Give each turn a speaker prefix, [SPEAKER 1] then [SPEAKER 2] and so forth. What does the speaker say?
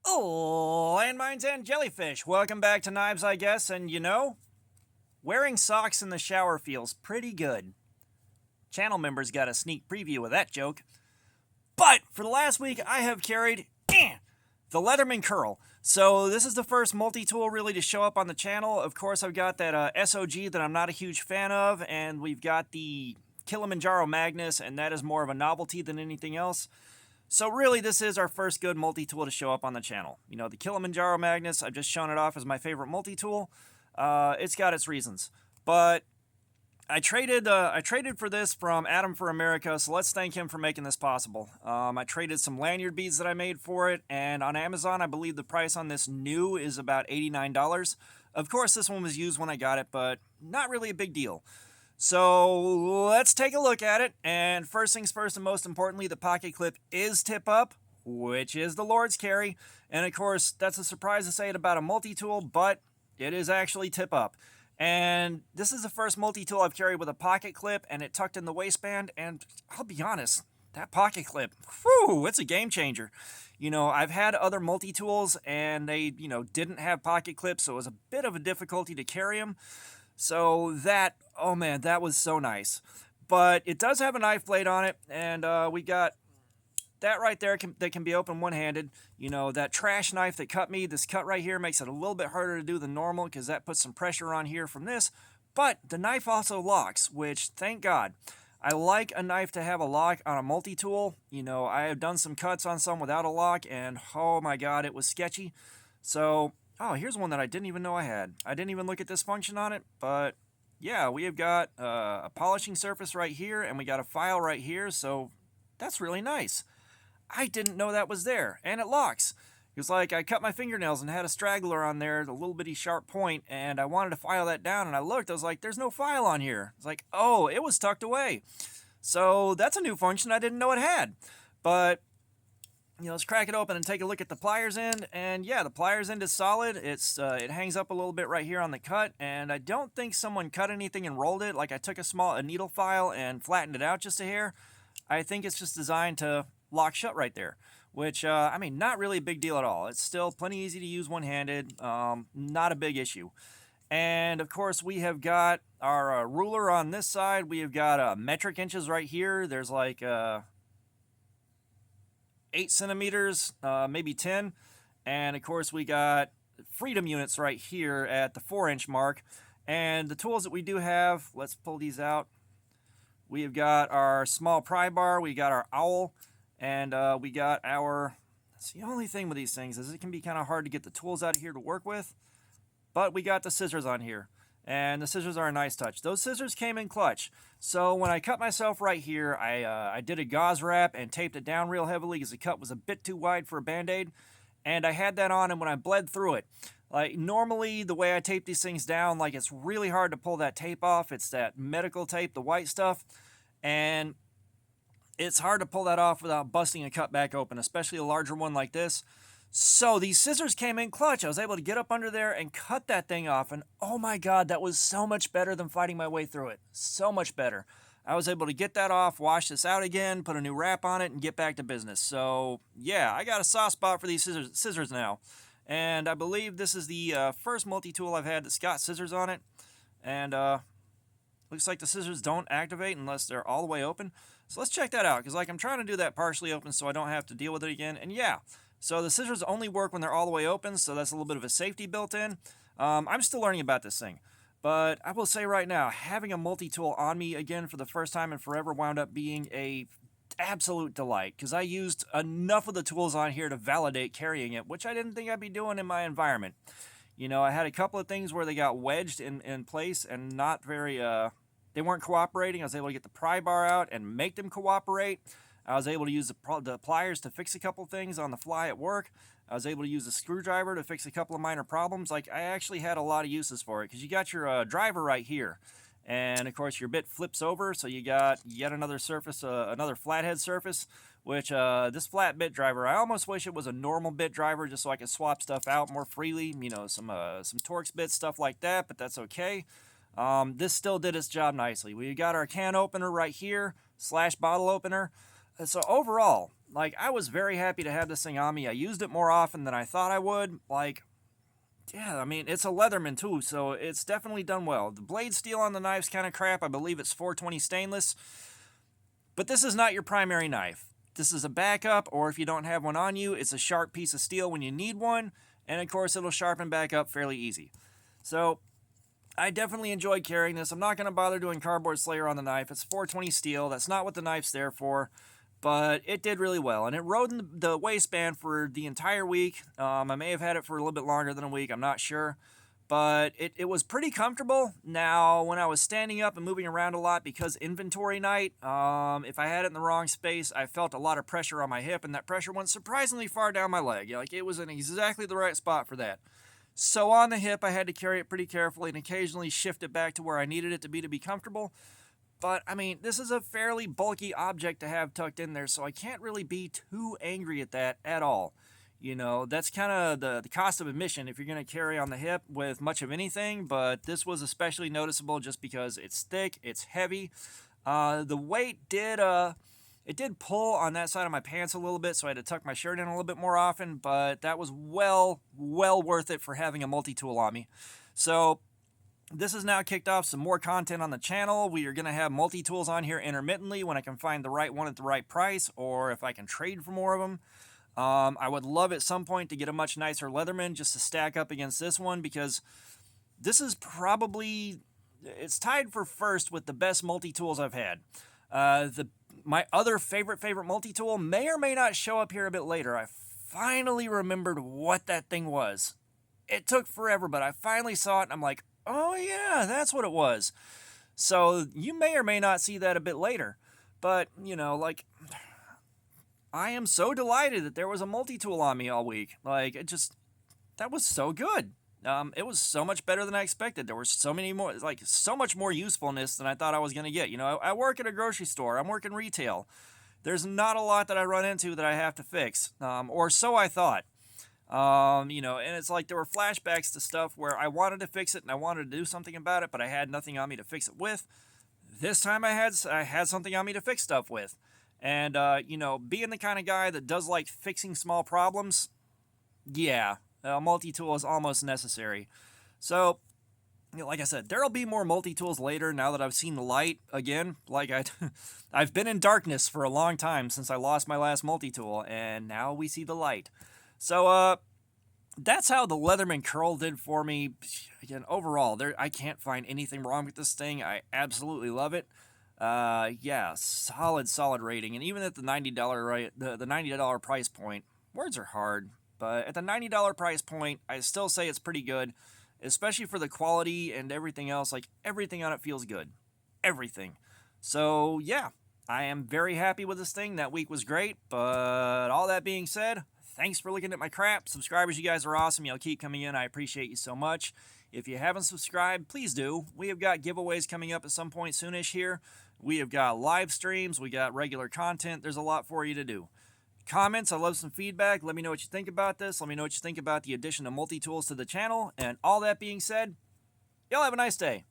[SPEAKER 1] Oh, landmines and jellyfish. Welcome back to Knives, I guess. And wearing socks in the shower feels pretty good. Channel members got a sneak preview of that joke. But for the last week, I have carried the Leatherman Curl. So this is the first multi-tool really to show up on the channel. Of course, I've got that SOG that I'm not a huge fan of, and we've got the Kilimanjaro Magnus, and that is more of a novelty than anything else. So really, this is our first good multi-tool to show up on the channel. You know, the Kilimanjaro Magnus, I've just shown it off as my favorite multi-tool. It's got its reasons. But I traded for this from Adam for America, so let's thank him for making this possible. I traded some lanyard beads that I made for it, and on Amazon, I believe the price on this new is about $89. Of course, this one was used when I got it, but not really a big deal. So let's take a look at it, and first things first and most importantly, the pocket clip is tip up, which is the Lord's carry, and of course, that's a surprise to say it about a multi-tool, but it is actually tip up. And this is the first multi-tool I've carried with a pocket clip, and it tucked in the waistband, and I'll be honest, that pocket clip, whew, it's a game changer. You know, I've had other multi-tools, and they, didn't have pocket clips, so it was a bit of a difficulty to carry them. So that, oh man, that was so nice. But it does have a knife blade on it, and we got that right there that can be opened one-handed. You know, that trash knife that cut me, this cut right here makes it a little bit harder to do than normal because that puts some pressure on here from this. But the knife also locks, which, thank God. I like a knife to have a lock on a multi-tool. You know, I have done some cuts on some without a lock, and oh my God, it was sketchy. So, oh, here's one that I didn't even know I had. I didn't even look at this function on it, but yeah, we have got a polishing surface right here, and we got a file right here, so that's really nice. I didn't know that was there, and it locks. It was like I cut my fingernails and had a straggler on there, the little bitty sharp point, and I wanted to file that down, and I looked, I was like, there's no file on here. It's like, oh, it was tucked away. So that's a new function I didn't know it had. But, let's crack it open and take a look at the pliers end, and yeah, the pliers end is solid. It hangs up a little bit right here on the cut, and I don't think someone cut anything and rolled it. Like I took a needle file and flattened it out just a hair. I think it's just designed to lock shut right there, which, not really a big deal at all. It's still plenty easy to use one-handed, not a big issue. And, of course, we have got our ruler on this side. We have got metric inches right here. There's like 8 centimeters, maybe 10. And, of course, we got freedom units right here at the 4-inch mark. And the tools that we do have, let's pull these out. We have got our small pry bar. We got our owl. And we got that's the only thing with these things is it can be kind of hard to get the tools out of here to work with. But we got the scissors on here. And the scissors are a nice touch. Those scissors came in clutch. So when I cut myself right here, I did a gauze wrap and taped it down real heavily because the cut was a bit too wide for a Band-Aid. And I had that on, and when I bled through it, like normally the way I tape these things down, like it's really hard to pull that tape off. It's that medical tape, the white stuff. And it's hard to pull that off without busting a cut back open, especially a larger one like this. So these scissors came in clutch. I was able to get up under there and cut that thing off. And oh my God, that was so much better than fighting my way through it. So much better. I was able to get that off, wash this out again, put a new wrap on it, and get back to business. So yeah, I got a soft spot for these scissors now. And I believe this is the first multi-tool I've had that's got scissors on it. And looks like the scissors don't activate unless they're all the way open. So let's check that out, because I'm trying to do that partially open so I don't have to deal with it again. And yeah, so the scissors only work when they're all the way open, so that's a little bit of a safety built in. I'm still learning about this thing. But I will say right now, having a multi-tool on me again for the first time in forever wound up being a absolute delight, because I used enough of the tools on here to validate carrying it, which I didn't think I'd be doing in my environment. I had a couple of things where they got wedged in place and not very... they weren't cooperating. I was able to get the pry bar out and make them cooperate. I was able to use the pliers to fix a couple things on the fly at work. I was able to use a screwdriver to fix a couple of minor problems. Like, I actually had a lot of uses for it, because you got your driver right here. And, of course, your bit flips over, so you got yet another surface, another flathead surface, which this flat bit driver, I almost wish it was a normal bit driver just so I could swap stuff out more freely. Some Torx bits, stuff like that, but that's okay. This still did its job nicely. We got our can opener right here, / bottle opener. So overall, like, I was very happy to have this thing on me. I used it more often than I thought I would. Like, yeah, I mean, it's a Leatherman too, so it's definitely done well. The blade steel on the knife's kind of crap. I believe it's 420 stainless. But this is not your primary knife. This is a backup, or if you don't have one on you, it's a sharp piece of steel when you need one. And of course, it'll sharpen back up fairly easy. So, I definitely enjoyed carrying this. I'm not going to bother doing cardboard slayer on the knife. It's 420 steel. That's not what the knife's there for. But it did really well. And it rode in the waistband for the entire week. I may have had it for a little bit longer than a week. I'm not sure. But it was pretty comfortable. Now, when I was standing up and moving around a lot because inventory night, if I had it in the wrong space, I felt a lot of pressure on my hip. And that pressure went surprisingly far down my leg. Like, it was in exactly the right spot for that. So on the hip, I had to carry it pretty carefully and occasionally shift it back to where I needed it to be comfortable. But, I mean, this is a fairly bulky object to have tucked in there, so I can't really be too angry at that at all. You know, that's kind of the cost of admission if you're going to carry on the hip with much of anything, but this was especially noticeable just because it's thick, it's heavy. The weight did pull on that side of my pants a little bit, so I had to tuck my shirt in a little bit more often, but that was well worth it for having a multi-tool on me. So this has now kicked off some more content on the channel. We are going to have multi-tools on here intermittently when I can find the right one at the right price, or if I can trade for more of them. I would love at some point to get a much nicer Leatherman just to stack up against this one, because this is probably, it's tied for first with the best multi-tools I've had. My other favorite multi-tool may or may not show up here a bit later. I finally remembered what that thing was. It took forever, but I finally saw it, and I'm like, oh yeah, that's what it was. So you may or may not see that a bit later. But, you know, like, I am so delighted that there was a multi-tool on me all week. Like, that was so good. It was so much better than I expected. There were so much more usefulness than I thought I was going to get. You know, I work at a grocery store. I'm working retail. There's not a lot that I run into that I have to fix, or so I thought. You know, and it's like there were flashbacks to stuff where I wanted to fix it and I wanted to do something about it, but I had nothing on me to fix it with. This time I had something on me to fix stuff with. And, you know, being the kind of guy that does like fixing small problems, yeah, a multi-tool is almost necessary. So, you know, like I said, there'll be more multi-tools later now that I've seen the light again. Like, I've been in darkness for a long time since I lost my last multi-tool, and now we see the light. So, that's how the Leatherman Curl did for me. Again, overall, I can't find anything wrong with this thing. I absolutely love it. Yeah, solid rating. And even at the $90 the $90 price point, words are hard, but at the $90 price point, I still say it's pretty good, especially for the quality and everything else. Like, everything on it feels good. Everything. So, yeah, I am very happy with this thing. That week was great, but all that being said, thanks for looking at my crap. Subscribers, you guys are awesome. Y'all keep coming in. I appreciate you so much. If you haven't subscribed, please do. We have got giveaways coming up at some point soonish here. We have got live streams. We got regular content. There's a lot for you to do. Comments, I love some feedback. Let me know what you think about this. Let me know what you think about the addition of multi-tools to the channel. And all that being said, y'all have a nice day.